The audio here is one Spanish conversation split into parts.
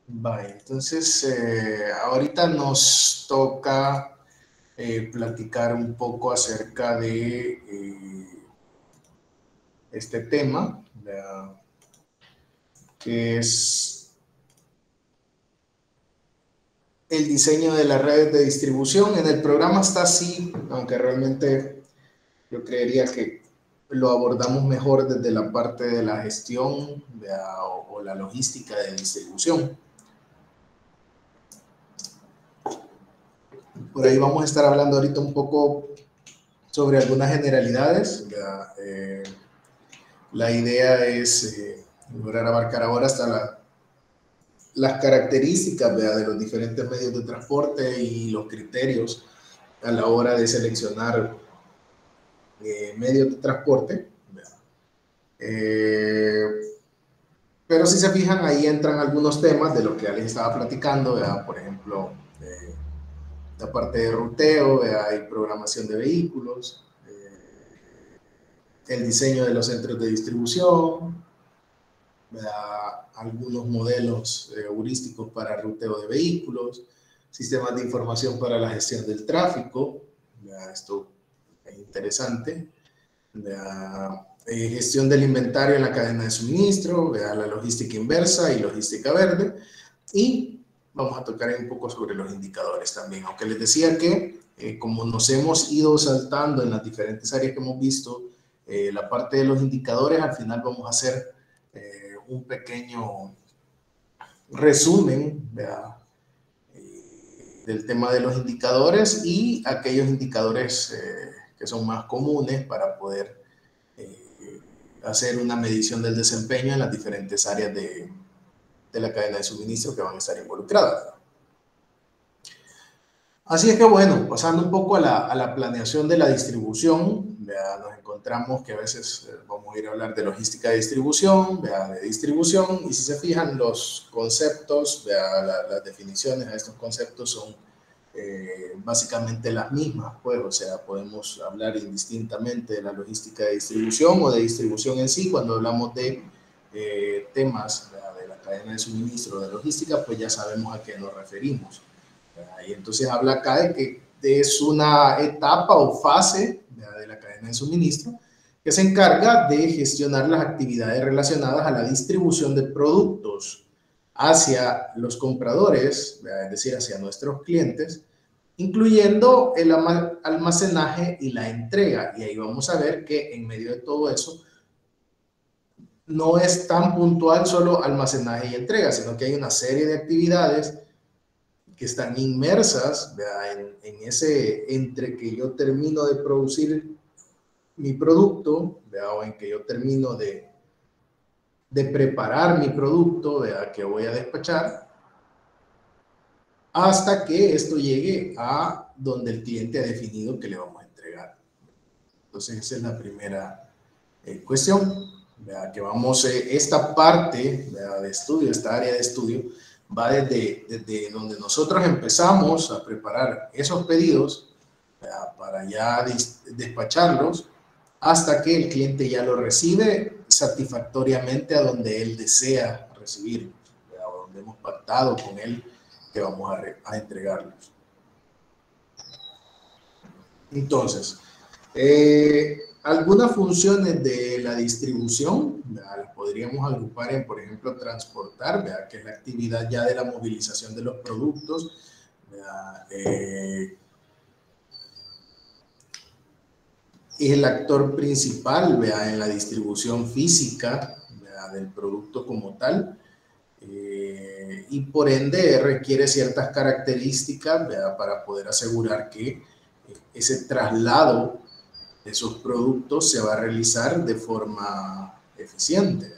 Vale, entonces ahorita nos toca platicar un poco acerca de este tema, que es el diseño de las redes de distribución. En el programa está así, aunque realmente yo creería que lo abordamos mejor desde la parte de la gestión o la logística de distribución. Por ahí vamos a estar hablando ahorita un poco sobre algunas generalidades. La idea es lograr abarcar ahora hasta las características de los diferentes medios de transporte y los criterios a la hora de seleccionar medios de transporte. Pero si se fijan, ahí entran algunos temas de lo que Alex estaba platicando, por ejemplo, la parte de ruteo, hay programación de vehículos, el diseño de los centros de distribución, algunos modelos heurísticos para ruteo de vehículos, sistemas de información para la gestión del tráfico, esto es interesante, gestión del inventario en la cadena de suministro, la logística inversa y logística verde, y vamos a tocar un poco sobre los indicadores también, aunque les decía que como nos hemos ido saltando en las diferentes áreas que hemos visto, la parte de los indicadores, al final vamos a hacer un pequeño resumen del tema de los indicadores y aquellos indicadores que son más comunes para poder hacer una medición del desempeño en las diferentes áreas de la cadena de suministro que van a estar involucradas. Así es que bueno, pasando un poco a la planeación de la distribución, nos encontramos que a veces vamos a ir a hablar de logística de distribución, y si se fijan los conceptos, las definiciones a estos conceptos son básicamente las mismas, pues, o sea, podemos hablar indistintamente de la logística de distribución o de distribución en sí. Cuando hablamos de temas de la cadena de suministro, de logística, pues ya sabemos a qué nos referimos. Y entonces habla acá de que es una etapa o fase de la cadena de suministro que se encarga de gestionar las actividades relacionadas a la distribución de productos hacia los compradores, es decir, hacia nuestros clientes, incluyendo el almacenaje y la entrega. Y ahí vamos a ver que en medio de todo eso no es tan puntual solo almacenaje y entrega, sino que hay una serie de actividades que están inmersas en ese entre que yo termino de producir mi producto, o en que yo termino de preparar mi producto que voy a despachar, hasta que esto llegue a donde el cliente ha definido que le vamos a entregar. Entonces esa es la primera cuestión, que vamos, esta parte de estudio, esta área de estudio, va desde donde nosotros empezamos a preparar esos pedidos para ya despacharlos hasta que el cliente ya lo recibe satisfactoriamente a donde él desea recibirlos, o donde hemos pactado con él que vamos a entregarlos. Entonces, algunas funciones de la distribución las podríamos agrupar en, por ejemplo, transportar, que es la actividad ya de la movilización de los productos, es el actor principal en la distribución física del producto como tal, y por ende requiere ciertas características para poder asegurar que ese traslado de esos productos se va a realizar de forma eficiente.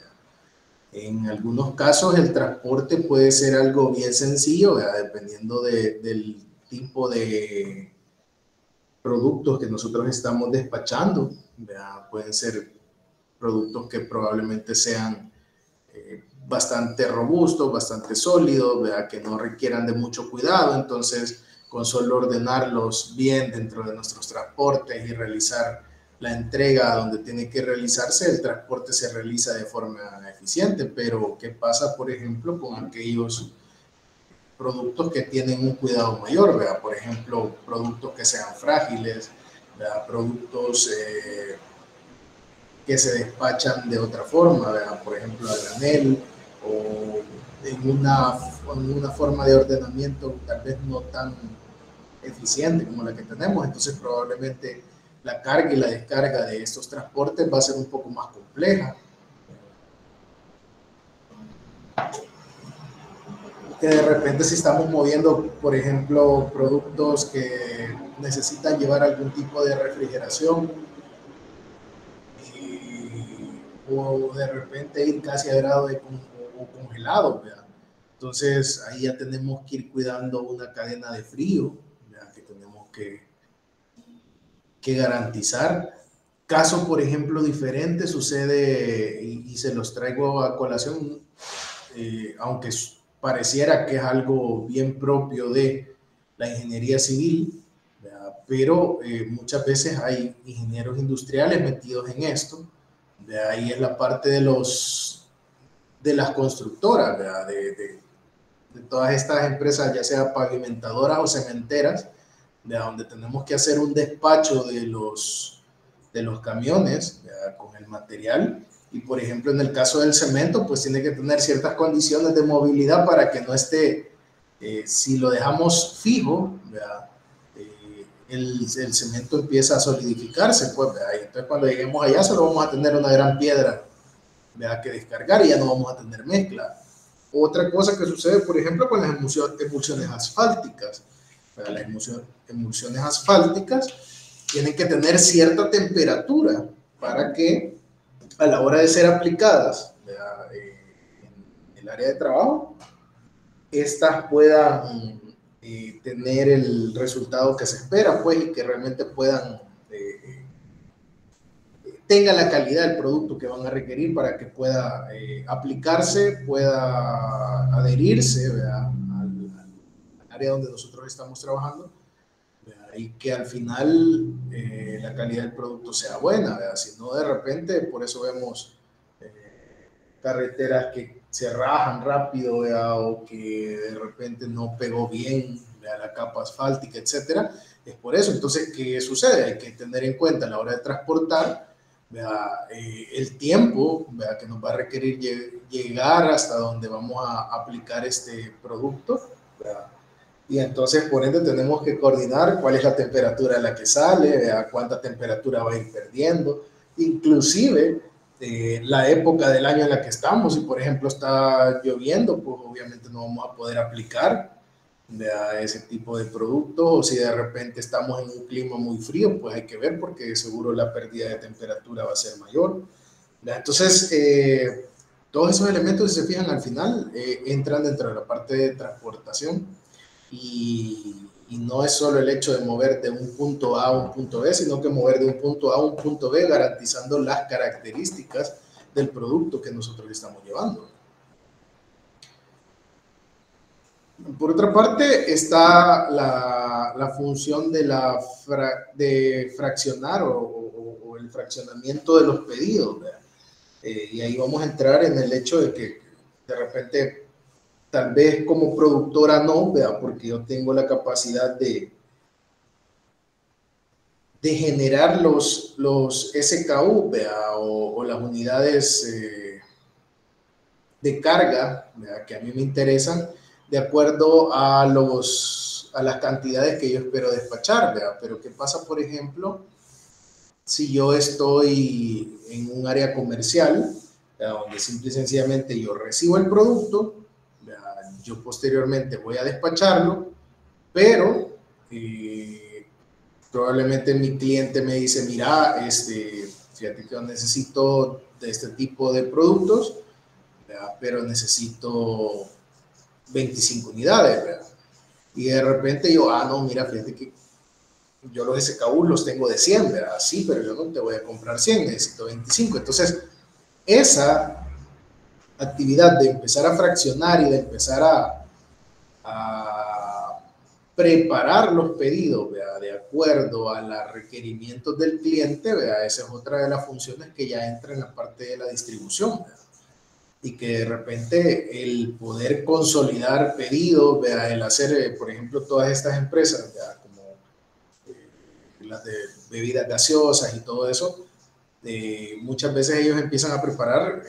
En algunos casos el transporte puede ser algo bien sencillo, dependiendo del tipo de productos que nosotros estamos despachando. Pueden ser productos que probablemente sean bastante robustos, bastante sólidos, que no requieran de mucho cuidado. Entonces, con solo ordenarlos bien dentro de nuestros transportes y realizar la entrega donde tiene que realizarse, el transporte se realiza de forma eficiente. Pero ¿qué pasa, por ejemplo, con aquellos productos que tienen un cuidado mayor? ¿Verdad? Por ejemplo, productos que sean frágiles, ¿verdad? Productos que se despachan de otra forma, ¿verdad? Por ejemplo, a granel o en una forma de ordenamiento tal vez no tan eficiente como la que tenemos. Entonces probablemente la carga y la descarga de estos transportes va a ser un poco más compleja. Que de repente si estamos moviendo, por ejemplo, productos que necesitan llevar algún tipo de refrigeración o de repente ir casi a grado de congelado, ¿verdad? Entonces ahí ya tenemos que ir cuidando una cadena de frío, ¿verdad? Que tenemos que garantizar. Caso, por ejemplo, diferente sucede, y se los traigo a colación, aunque pareciera que es algo bien propio de la ingeniería civil, ¿verdad? Pero muchas veces hay ingenieros industriales metidos en esto. De ahí es la parte de las constructoras, ¿verdad? De todas estas empresas, ya sea pavimentadoras o cementeras, de donde tenemos que hacer un despacho de los camiones, ¿verdad? Con el material. Y por ejemplo, en el caso del cemento, pues tiene que tener ciertas condiciones de movilidad para que no esté, si lo dejamos fijo, ¿verdad? El cemento empieza a solidificarse, pues, ¿verdad? Y entonces cuando lleguemos allá solo vamos a tener una gran piedra, ¿verdad? Que descargar, y ya no vamos a tener mezcla. Otra cosa que sucede, por ejemplo, con las emulsiones asfálticas. ¿Verdad? Las emulsiones asfálticas tienen que tener cierta temperatura para que a la hora de ser aplicadas, ¿verdad? En el área de trabajo, estas puedan tener el resultado que se espera, pues, y que realmente puedan tenga la calidad del producto que van a requerir para que pueda aplicarse, pueda adherirse, ¿verdad? Al área donde nosotros estamos trabajando, ¿verdad? Y que al final la calidad del producto sea buena, ¿verdad? Si no, de repente, por eso vemos carreteras que se rajan rápido, ¿verdad? O que de repente no pegó bien, ¿verdad? La capa asfáltica, etcétera. Es por eso. Entonces, ¿qué sucede? Hay que tener en cuenta a la hora de transportar, el tiempo, ¿verdad? Que nos va a requerir llegar hasta donde vamos a aplicar este producto, ¿verdad? Y entonces, por ende, tenemos que coordinar cuál es la temperatura a la que sale, ¿verdad? Cuánta temperatura va a ir perdiendo, inclusive la época del año en la que estamos. Si, por ejemplo, está lloviendo, pues obviamente no vamos a poder aplicar, ¿verdad? Ese tipo de productos. O si de repente estamos en un clima muy frío, pues hay que ver, porque seguro la pérdida de temperatura va a ser mayor, ¿verdad? Entonces, todos esos elementos, si se fijan, al final entran dentro de la parte de transportación. Y no es solo el hecho de mover de un punto A a un punto B, sino que mover de un punto A a un punto B garantizando las características del producto que nosotros estamos llevando. Por otra parte, está la función de fraccionar o el fraccionamiento de los pedidos, ¿verdad? Y ahí vamos a entrar en el hecho de que de repente, tal vez como productora no, ¿verdad? Porque yo tengo la capacidad de generar los SKU, ¿verdad? O las unidades de carga, ¿verdad? Que a mí me interesan, de acuerdo a las cantidades que yo espero despachar, ¿verdad? Pero ¿qué pasa, por ejemplo, si yo estoy en un área comercial, ¿verdad? Donde simple y sencillamente yo recibo el producto, ¿verdad? Yo posteriormente voy a despacharlo, pero probablemente mi cliente me dice, mira, fíjate que yo necesito de este tipo de productos, ¿verdad? Pero necesito 25 unidades, ¿verdad? Y de repente yo, no, mira, fíjate que yo los SKU los tengo de 100, ¿verdad? Sí, pero yo no te voy a comprar 100, necesito 25. Entonces, esa actividad de empezar a fraccionar y de empezar a preparar los pedidos, ¿verdad?, de acuerdo a los requerimientos del cliente, ¿verdad? Esa es otra de las funciones que ya entra en la parte de la distribución, ¿verdad? Y que de repente el poder consolidar pedidos, ¿verdad?, el hacer, por ejemplo, todas estas empresas, ¿verdad?, como las de bebidas gaseosas y todo eso, muchas veces ellos empiezan a preparar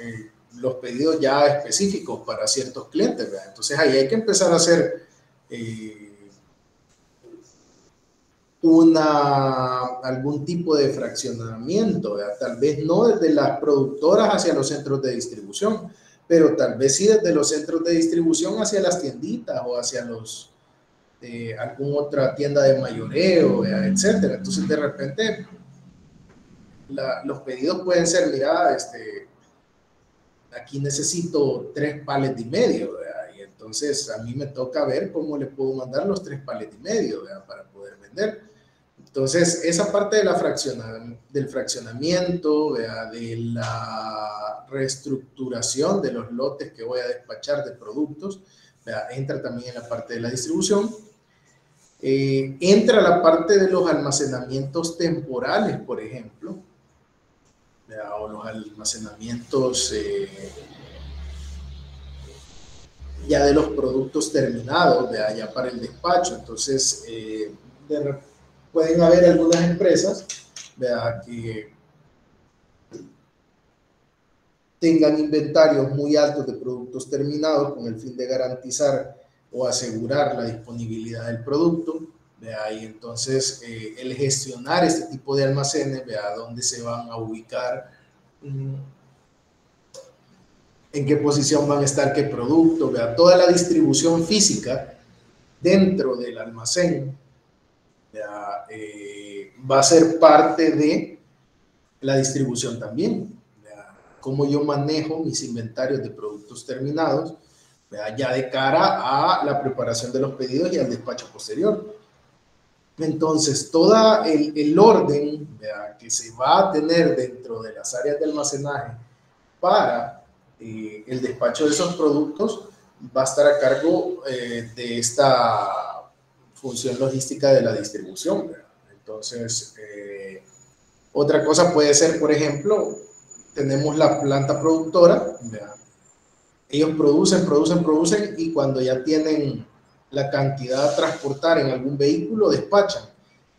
los pedidos ya específicos para ciertos clientes, ¿verdad? Entonces ahí hay que empezar a hacer algún tipo de fraccionamiento, ¿verdad? Tal vez no desde las productoras hacia los centros de distribución, pero tal vez sí desde los centros de distribución hacia las tienditas o hacia alguna otra tienda de mayoreo, ¿verdad?, etcétera. Entonces de repente los pedidos pueden ser, mira, aquí necesito 3 palets y medio, ¿verdad? Y entonces a mí me toca ver cómo le puedo mandar los 3 palets y medio, ¿verdad?, para poder vender. Entonces, esa parte de del fraccionamiento, ¿verdad?, de la reestructuración de los lotes que voy a despachar de productos, ¿verdad?, entra también en la parte de la distribución. Entra la parte de los almacenamientos temporales, por ejemplo, ¿verdad?, o los almacenamientos ya de los productos terminados, ¿verdad?, ya para el despacho. Entonces, pueden haber algunas empresas, ¿verdad?, que tengan inventarios muy altos de productos terminados con el fin de garantizar o asegurar la disponibilidad del producto, ¿verdad? Y entonces el gestionar este tipo de almacenes, ¿verdad?, dónde se van a ubicar, en qué posición van a estar qué producto, ¿verdad?, toda la distribución física dentro del almacén, ¿verdad?, va a ser parte de la distribución también. Cómo yo manejo mis inventarios de productos terminados, ¿verdad?, ya de cara a la preparación de los pedidos y al despacho posterior. Entonces, todo el orden, ¿verdad?, que se va a tener dentro de las áreas de almacenaje para el despacho de esos productos va a estar a cargo de esta función logística de la distribución, ¿verdad? Entonces, otra cosa puede ser, por ejemplo, tenemos la planta productora, ¿verdad? Ellos producen y cuando ya tienen la cantidad a transportar en algún vehículo, despachan.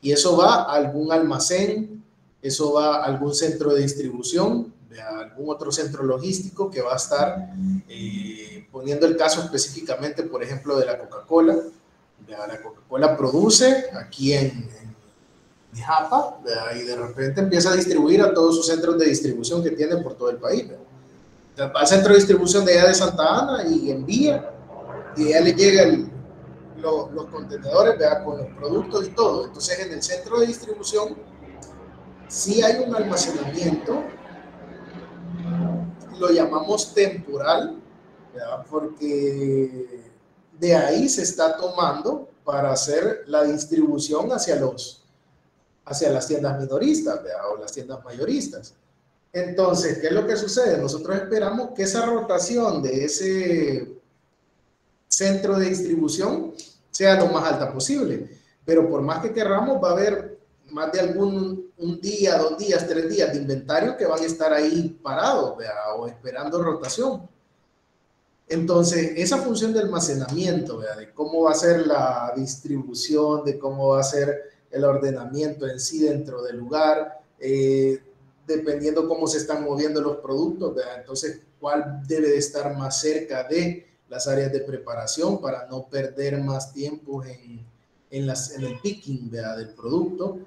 Y eso va a algún almacén, eso va a algún centro de distribución, a algún otro centro logístico que va a estar, poniendo el caso específicamente, por ejemplo, de la Coca-Cola. La Coca-Cola produce aquí en Japa, y de repente empieza a distribuir a todos sus centros de distribución que tiene por todo el país, ¿verdad? Va al centro de distribución de allá de Santa Ana y envía, y ya le llegan los contenedores, ¿verdad?, con los productos y todo. Entonces, en el centro de distribución sí hay un almacenamiento, lo llamamos temporal, ¿verdad?, porque de ahí se está tomando para hacer la distribución hacia las tiendas minoristas, ¿verdad?, o las tiendas mayoristas. Entonces, ¿qué es lo que sucede? Nosotros esperamos que esa rotación de ese centro de distribución sea lo más alta posible, pero por más que querramos, va a haber más de un día, 2 días, 3 días de inventario que van a estar ahí parados, ¿verdad?, o esperando rotación. Entonces, esa función de almacenamiento, ¿verdad?, de cómo va a ser la distribución, de cómo va a ser el ordenamiento en sí dentro del lugar, dependiendo cómo se están moviendo los productos, ¿verdad?, entonces, cuál debe de estar más cerca de las áreas de preparación para no perder más tiempo en el picking, ¿verdad?, del producto,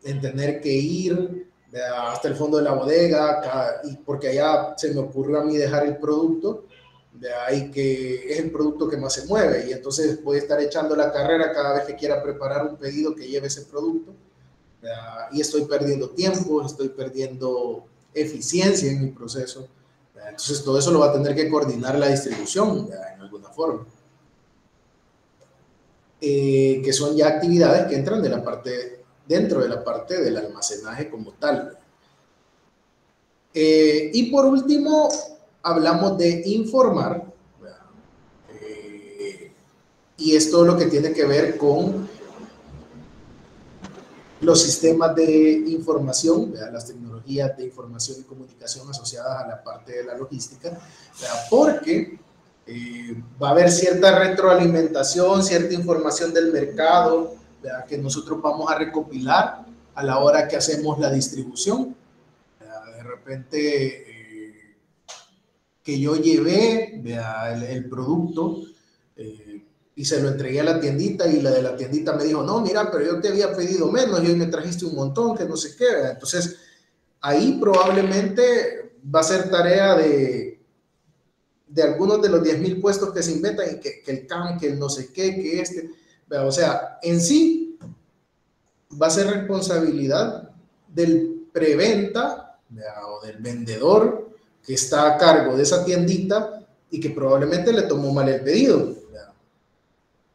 en tener que ir, ¿verdad?, hasta el fondo de la bodega, y porque allá se me ocurrió a mí dejar el producto, de ahí que es el producto que más se mueve, y entonces voy a estar echando la carrera cada vez que quiera preparar un pedido que lleve ese producto, y estoy perdiendo tiempo, estoy perdiendo eficiencia en mi proceso. Entonces todo eso lo va a tener que coordinar la distribución en alguna forma, que son ya actividades que entran dentro de la parte del almacenaje como tal. Y por último, hablamos de informar, y es todo lo que tiene que ver con los sistemas de información, ¿verdad? Las tecnologías de información y comunicación asociadas a la parte de la logística, ¿verdad? Porque va a haber cierta retroalimentación, cierta información del mercado, ¿verdad? Que nosotros vamos a recopilar a la hora que hacemos la distribución. ¿Verdad? De repente, que yo llevé, ¿verdad? El producto, y se lo entregué a la tiendita, y la de la tiendita me dijo, no, mira, pero yo te había pedido menos y hoy me trajiste un montón, que no sé qué. Entonces, ahí probablemente va a ser tarea de algunos de los 10,000 puestos que se inventan, y que el CAM, que el no sé qué, que este. O sea, en sí va a ser responsabilidad del preventa, o del vendedor que está a cargo de esa tiendita y que probablemente le tomó mal el pedido.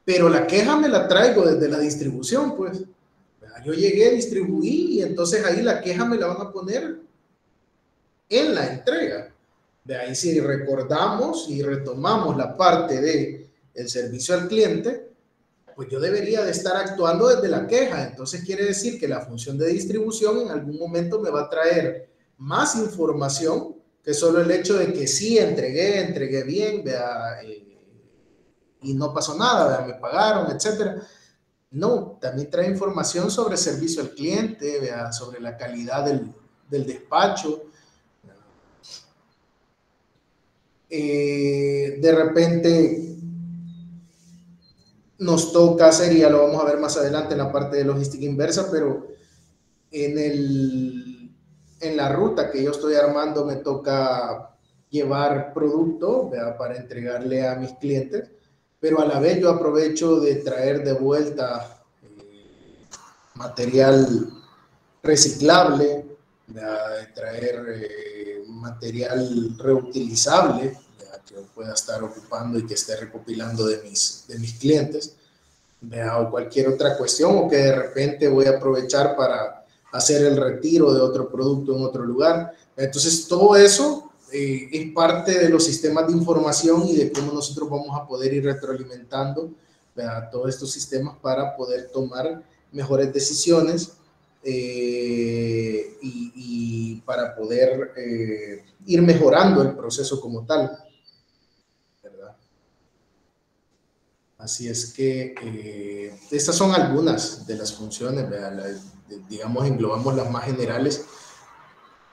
Pero la queja me la traigo desde la distribución, pues. Yo llegué, distribuí, y entonces ahí la queja me la van a poner en la entrega. De ahí, si recordamos y retomamos la parte de el servicio al cliente, pues yo debería de estar actuando desde la queja. Entonces quiere decir que la función de distribución en algún momento me va a traer más información que solo el hecho de que sí, entregué bien, y no pasó nada, ¿vea? Me pagaron, etcétera. No, también trae información sobre servicio al cliente, ¿vea? Sobre la calidad del despacho. De repente nos toca hacer, y ya lo vamos a ver más adelante en la parte de logística inversa, pero en la ruta que yo estoy armando me toca llevar producto, ¿verdad? Para entregarle a mis clientes, pero a la vez yo aprovecho de traer de vuelta material reciclable, ¿verdad? De traer material reutilizable, ¿verdad? Que yo pueda estar ocupando y que esté recopilando de mis clientes, ¿verdad? O cualquier otra cuestión, o que de repente voy a aprovechar para hacer el retiro de otro producto en otro lugar. Entonces, todo eso es parte de los sistemas de información y de cómo nosotros vamos a poder ir retroalimentando, ¿verdad? Todos estos sistemas para poder tomar mejores decisiones, y para poder ir mejorando el proceso como tal, ¿verdad? Así es que estas son algunas de las funciones, digamos, englobamos las más generales,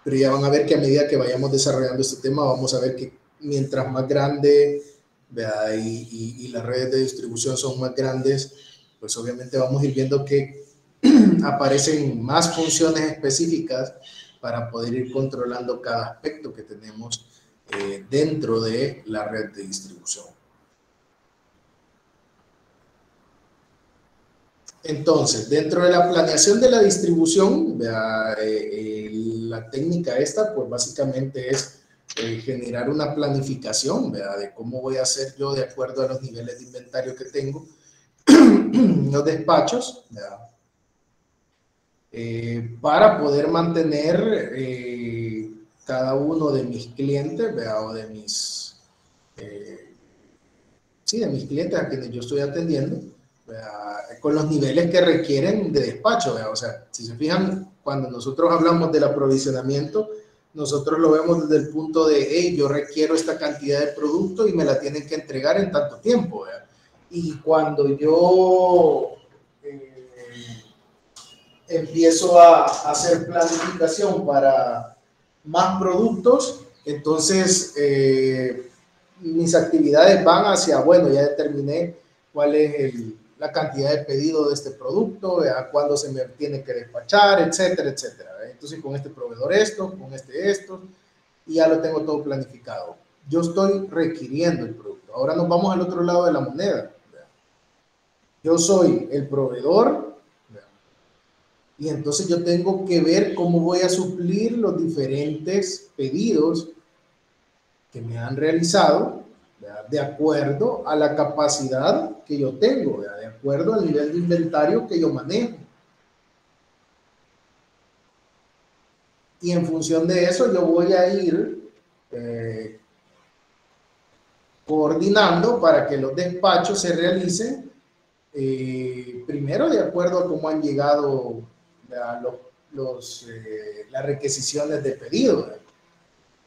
pero ya van a ver que a medida que vayamos desarrollando este tema, vamos a ver que mientras más grande, ¿verdad? Y las redes de distribución son más grandes, pues obviamente vamos a ir viendo que aparecen más funciones específicas para poder ir controlando cada aspecto que tenemos dentro de la red de distribución. Entonces, dentro de la planeación de la distribución, la técnica esta, pues básicamente es generar una planificación, ¿verdad? De cómo voy a hacer yo de acuerdo a los niveles de inventario que tengo, los despachos, ¿verdad? Para poder mantener cada uno de mis clientes, ¿verdad? O de sí, de mis clientes a quienes yo estoy atendiendo, con los niveles que requieren de despacho, ¿verdad? O sea, si se fijan, cuando nosotros hablamos del aprovisionamiento, nosotros lo vemos desde el punto de, hey, yo requiero esta cantidad de producto y me la tienen que entregar en tanto tiempo, ¿verdad? Y cuando yo empiezo a hacer planificación para más productos, entonces mis actividades van hacia, bueno, ya determiné cuál es la cantidad de pedido de este producto, a cuándo se me tiene que despachar, etcétera, etcétera. Entonces, con este proveedor esto, con este esto, y ya lo tengo todo planificado. Yo estoy requiriendo el producto. Ahora nos vamos al otro lado de la moneda. Yo soy el proveedor, y entonces yo tengo que ver cómo voy a suplir los diferentes pedidos que me han realizado, ¿verdad? De acuerdo a la capacidad que yo tengo, ¿verdad? De acuerdo al nivel de inventario que yo manejo. Y en función de eso yo voy a ir coordinando para que los despachos se realicen primero de acuerdo a cómo han llegado las requisiciones de pedido, ¿verdad?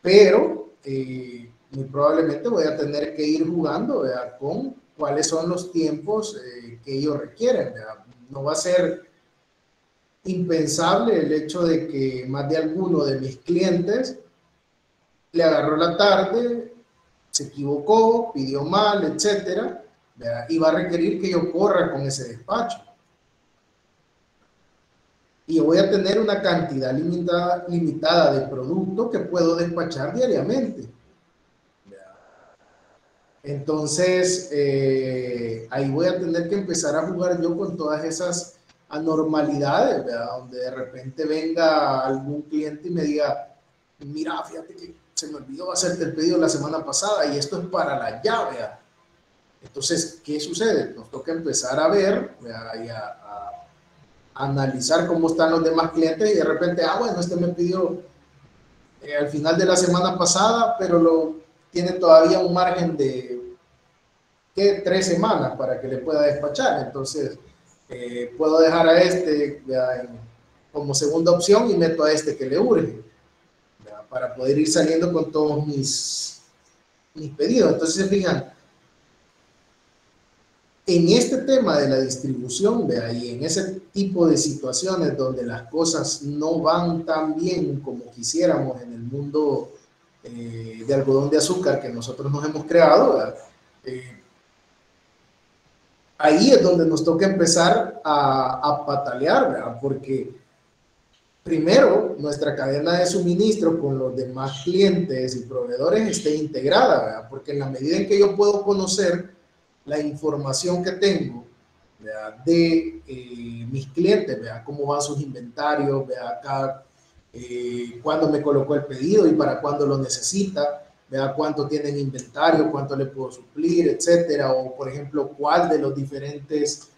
Pero muy probablemente voy a tener que ir jugando, ¿verdad?, con cuáles son los tiempos que ellos requieren, ¿verdad? No va a ser impensable el hecho de que más de alguno de mis clientes le agarró la tarde, se equivocó, pidió mal, etcétera, ¿verdad?, y va a requerir que yo corra con ese despacho. Y yo voy a tener una cantidad limitada de producto que puedo despachar diariamente. Entonces, ahí voy a tener que empezar a jugar yo con todas esas anormalidades, ¿verdad? Donde de repente venga algún cliente y me diga, mira, fíjate que se me olvidó hacerte el pedido la semana pasada y esto es para la llave, ¿verdad? Entonces, ¿qué sucede? Nos toca empezar a ver, ¿verdad?, y a analizar cómo están los demás clientes y de repente, bueno, este me pidió al final de la semana pasada, pero tiene todavía un margen de 3 semanas para que le pueda despachar. Entonces, puedo dejar a este como segunda opción y meto a este que le urge, ¿verdad?, para poder ir saliendo con todos mis pedidos. Entonces, se fijan, en este tema de la distribución, ¿verdad?, y en ese tipo de situaciones donde las cosas no van tan bien como quisiéramos en el mundo de algodón de azúcar que nosotros nos hemos creado, ¿verdad?, ahí es donde nos toca empezar a patalear, ¿verdad?, porque primero nuestra cadena de suministro con los demás clientes y proveedores esté integrada, ¿verdad?, porque en la medida en que yo puedo conocer la información que tengo, ¿verdad?, de mis clientes, ¿verdad?, cómo van sus inventarios, ¿verdad?, acá, cuándo me colocó el pedido y para cuándo lo necesita, ¿verdad?, cuánto tienen inventario, cuánto le puedo suplir, etcétera, o por ejemplo, cuál de los diferentes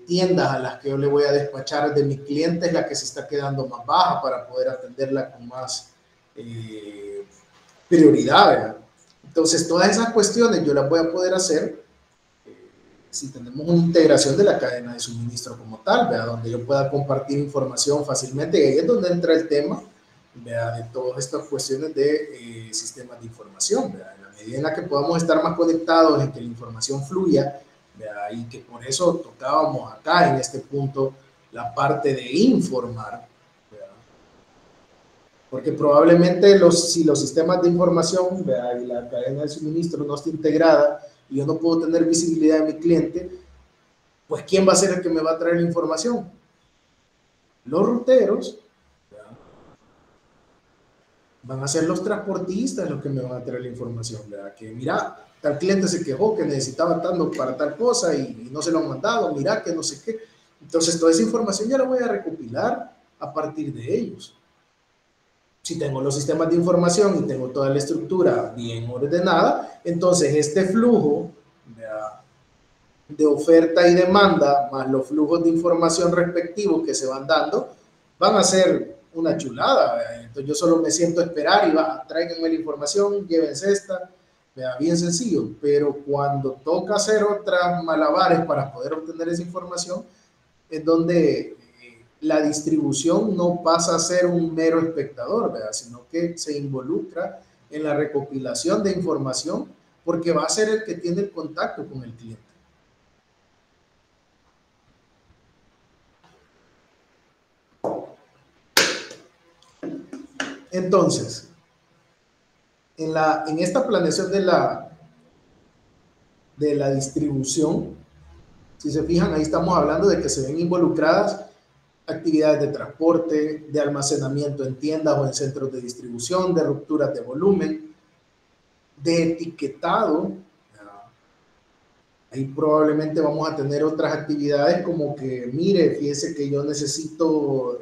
tiendas a las que yo le voy a despachar de mi cliente es la que se está quedando más baja para poder atenderla con más prioridad, ¿verdad? Entonces, todas esas cuestiones yo las voy a poder hacer si tenemos una integración de la cadena de suministro como tal, ¿verdad?, donde yo pueda compartir información fácilmente. Y ahí es donde entra el tema, ¿verdad?, de todas estas cuestiones de sistemas de información, ¿verdad?, en la medida en la que podamos estar más conectados, en que la información fluya, ¿verdad?, y que por eso tocábamos acá en este punto la parte de informar, ¿verdad?, porque probablemente si los sistemas de información, ¿verdad?, y la cadena de suministro no está integrada y yo no puedo tener visibilidad de mi cliente, pues ¿quién va a ser el que me va a traer la información? Los ruteros, ¿verdad?, van a ser los transportistas los que me van a traer la información, ¿verdad?, que mira, tal cliente se quejó que necesitaba tanto para tal cosa y no se lo han mandado, mira que no sé qué. Entonces toda esa información ya la voy a recopilar a partir de ellos. Si tengo los sistemas de información y tengo toda la estructura bien ordenada, entonces este flujo, ¿verdad?, de oferta y demanda, más los flujos de información respectivos que se van dando, van a ser una chulada, ¿verdad? Entonces yo solo me siento a esperar y tráiganme la información, llévense esta, ¿verdad?, bien sencillo. Pero cuando toca hacer otras malabares para poder obtener esa información, es donde la distribución no pasa a ser un mero espectador, ¿verdad?, sino que se involucra en la recopilación de información porque va a ser el que tiene el contacto con el cliente. Entonces, en esta planeación de la distribución, si se fijan, ahí estamos hablando de que se ven involucradas actividades de transporte, de almacenamiento en tiendas o en centros de distribución, de rupturas de volumen, de etiquetado. Ahí probablemente vamos a tener otras actividades como que, mire, fíjese que yo necesito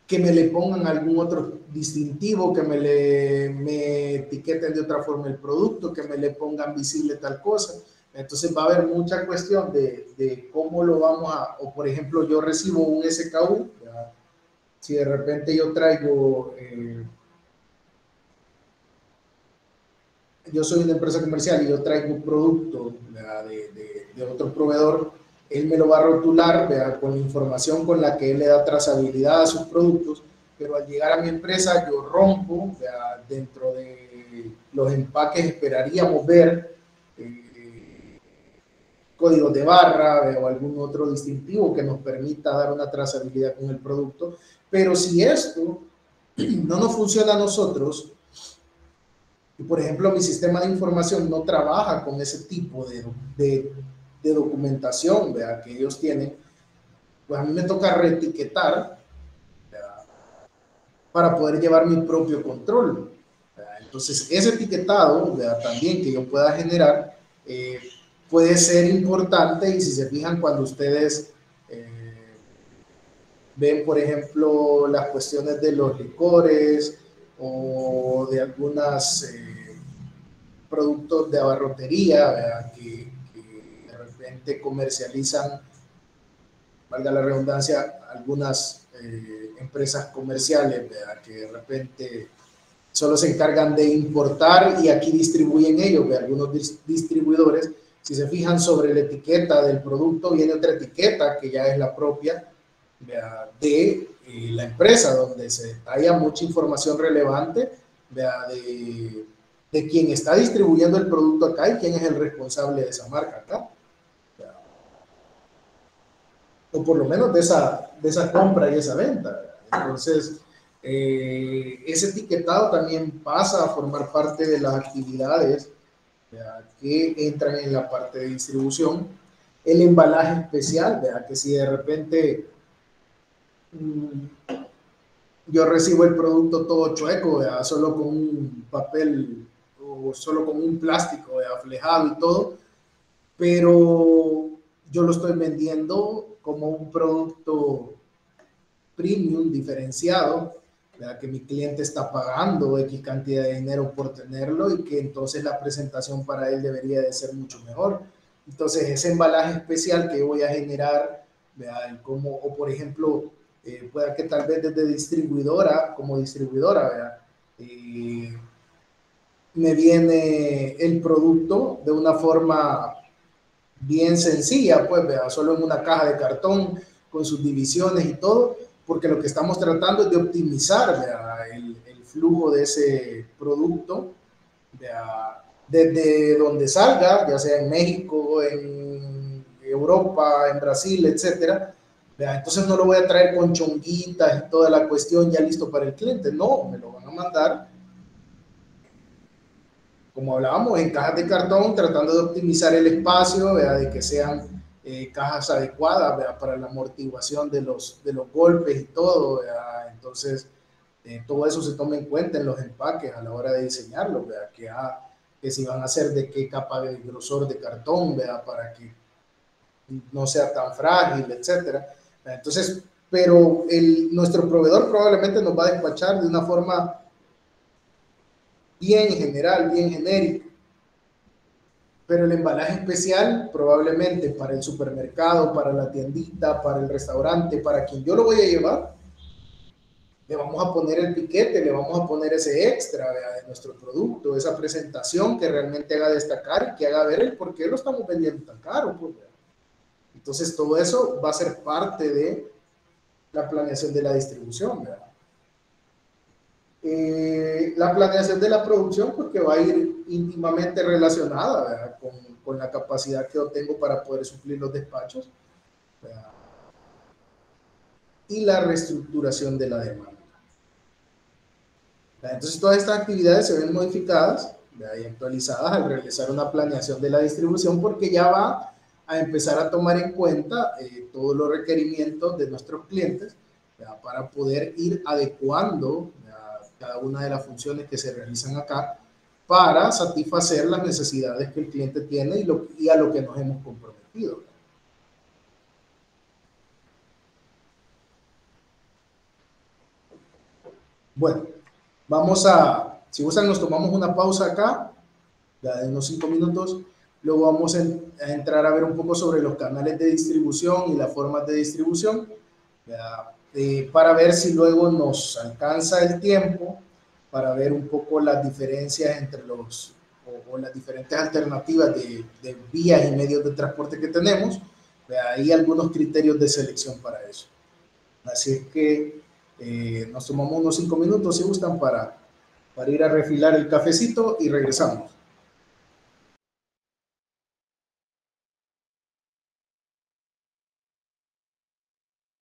que me le pongan algún otro distintivo, que me etiqueten de otra forma el producto, que me le pongan visible tal cosa. Entonces va a haber mucha cuestión de cómo lo vamos o por ejemplo, yo recibo un SKU, ¿verdad?, si de repente yo traigo yo soy una empresa comercial y yo traigo un producto de otro proveedor, él me lo va a rotular, ¿verdad?, con la información con la que él le da trazabilidad a sus productos, pero al llegar a mi empresa yo rompo, ¿verdad?, dentro de los empaques esperaríamos ver códigos de barra o algún otro distintivo que nos permita dar una trazabilidad con el producto, pero si esto no nos funciona a nosotros, y por ejemplo mi sistema de información no trabaja con ese tipo de documentación, ¿verdad?, que ellos tienen, pues a mí me toca reetiquetar, ¿verdad?, para poder llevar mi propio control, ¿verdad? Entonces ese etiquetado, ¿verdad?, también que yo pueda generar puede ser importante. Y si se fijan, cuando ustedes ven, por ejemplo, las cuestiones de los licores o de algunos productos de abarrotería, ¿verdad?, que de repente comercializan, valga la redundancia, algunas empresas comerciales, ¿verdad?, que de repente solo se encargan de importar y aquí distribuyen ellos, ¿verdad?, algunos distribuidores. Si se fijan, sobre la etiqueta del producto viene otra etiqueta que ya es la propia, ¿verdad?, de la empresa, donde se detalla mucha información relevante, ¿verdad?, de quién está distribuyendo el producto acá y quién es el responsable de esa marca acá, ¿verdad?, o por lo menos de esa compra y esa venta, ¿verdad? Entonces, ese etiquetado también pasa a formar parte de las actividades, ¿verdad?, que entran en la parte de distribución. El embalaje especial, ¿verdad?, que si de repente yo recibo el producto todo chueco, ¿verdad?, solo con un papel o solo con un plástico, ¿verdad?, flejado y todo, pero yo lo estoy vendiendo como un producto premium, diferenciado, ¿verdad?, que mi cliente está pagando X cantidad de dinero por tenerlo y que entonces la presentación para él debería de ser mucho mejor. Entonces, ese embalaje especial que voy a generar, ¿verdad?, como, o por ejemplo, pueda que tal vez desde distribuidora, como distribuidora, ¿verdad?, me viene el producto de una forma bien sencilla, pues, ¿verdad?, solo en una caja de cartón con sus divisiones y todo, porque lo que estamos tratando es de optimizar, ¿verdad?, el flujo de ese producto, ¿verdad?, desde donde salga, ya sea en México, en Europa, en Brasil, etcétera, ¿verdad? Entonces no lo voy a traer con chonguitas y toda la cuestión ya listo para el cliente, no, me lo van a mandar, como hablábamos, en cajas de cartón, tratando de optimizar el espacio, ¿verdad?, de que sean cajas adecuadas, ¿verdad?, para la amortiguación de los golpes y todo, ¿verdad? Entonces, todo eso se toma en cuenta en los empaques a la hora de diseñarlo, ¿verdad?, que si van a ser de qué capa de grosor de cartón, ¿verdad?, para que no sea tan frágil, etcétera. Entonces, pero nuestro proveedor probablemente nos va a despachar de una forma bien general, bien genérica, pero el embalaje especial probablemente para el supermercado, para la tiendita, para el restaurante, para quien yo lo voy a llevar, le vamos a poner el piquete, le vamos a poner ese extra, ¿verdad?, de nuestro producto, esa presentación que realmente haga destacar y que haga ver el por qué lo estamos vendiendo tan caro, pues, ¿verdad? Entonces todo eso va a ser parte de la planeación de la distribución, ¿verdad? La planeación de la producción, porque va a ir íntimamente relacionada, ¿verdad?, con la capacidad que yo tengo para poder suplir los despachos, ¿verdad?, y la reestructuración de la demanda, ¿verdad? Entonces todas estas actividades se ven modificadas, ¿verdad?, y actualizadas al realizar una planeación de la distribución, porque ya va a empezar a tomar en cuenta todos los requerimientos de nuestros clientes, ¿verdad?, para poder ir adecuando, ¿verdad?, cada una de las funciones que se realizan acá para satisfacer las necesidades que el cliente tiene y a lo que nos hemos comprometido. Bueno, si gustan, nos tomamos una pausa acá, ya de unos 5 minutos. Luego vamos a entrar a ver un poco sobre los canales de distribución y las formas de distribución, ¿verdad?, para ver si luego nos alcanza el tiempo para ver un poco las diferencias entre o las diferentes alternativas de vías y medios de transporte que tenemos, hay algunos criterios de selección para eso. Así es que nos tomamos unos 5 minutos, si gustan, para ir a refilar el cafecito y regresamos.